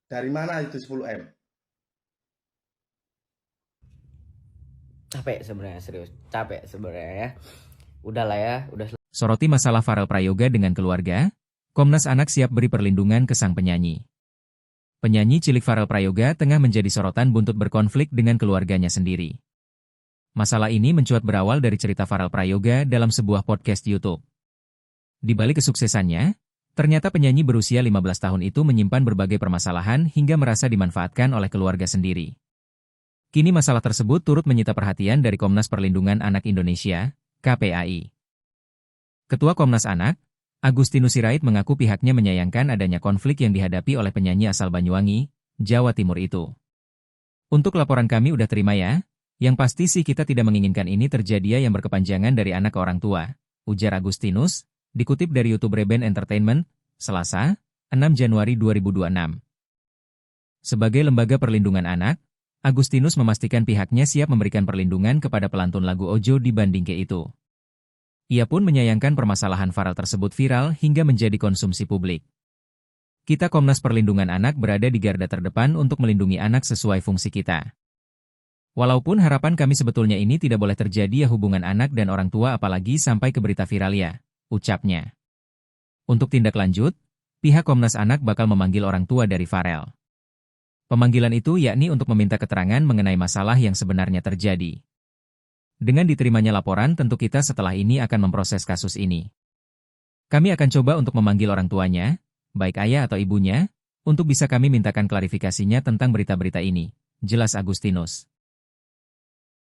Dari mana itu 10M? Capek sebenarnya, serius. Capek sebenarnya ya. Udahlah ya, udah. Soroti masalah Farel Prayoga dengan keluarga, Komnas Anak siap beri perlindungan ke sang penyanyi. Penyanyi cilik Farel Prayoga tengah menjadi sorotan buntut berkonflik dengan keluarganya sendiri. Masalah ini mencuat berawal dari cerita Farel Prayoga dalam sebuah podcast YouTube. Di balik kesuksesannya, ternyata penyanyi berusia 15 tahun itu menyimpan berbagai permasalahan hingga merasa dimanfaatkan oleh keluarga sendiri. Kini masalah tersebut turut menyita perhatian dari Komnas Perlindungan Anak Indonesia, KPAI. Ketua Komnas Anak, Agustinus Sirait mengaku pihaknya menyayangkan adanya konflik yang dihadapi oleh penyanyi asal Banyuwangi, Jawa Timur itu. Untuk laporan kami udah terima ya, yang pasti sih kita tidak menginginkan ini terjadi yang berkepanjangan dari anak ke orang tua, ujar Agustinus, dikutip dari YouTube Reben Entertainment, Selasa, 6 Januari 2026. Sebagai lembaga perlindungan anak, Agustinus memastikan pihaknya siap memberikan perlindungan kepada pelantun lagu Ojo dibanding ke itu. Ia pun menyayangkan permasalahan Farel tersebut viral hingga menjadi konsumsi publik. Kita Komnas Perlindungan Anak berada di garda terdepan untuk melindungi anak sesuai fungsi kita. Walaupun harapan kami sebetulnya ini tidak boleh terjadi hubungan anak dan orang tua apalagi sampai ke berita viral ya, ucapnya. Untuk tindak lanjut, pihak Komnas Anak bakal memanggil orang tua dari Farel. Pemanggilan itu yakni untuk meminta keterangan mengenai masalah yang sebenarnya terjadi. Dengan diterimanya laporan, tentu kita setelah ini akan memproses kasus ini. Kami akan coba untuk memanggil orang tuanya, baik ayah atau ibunya, untuk bisa kami mintakan klarifikasinya tentang berita-berita ini, jelas Agustinus.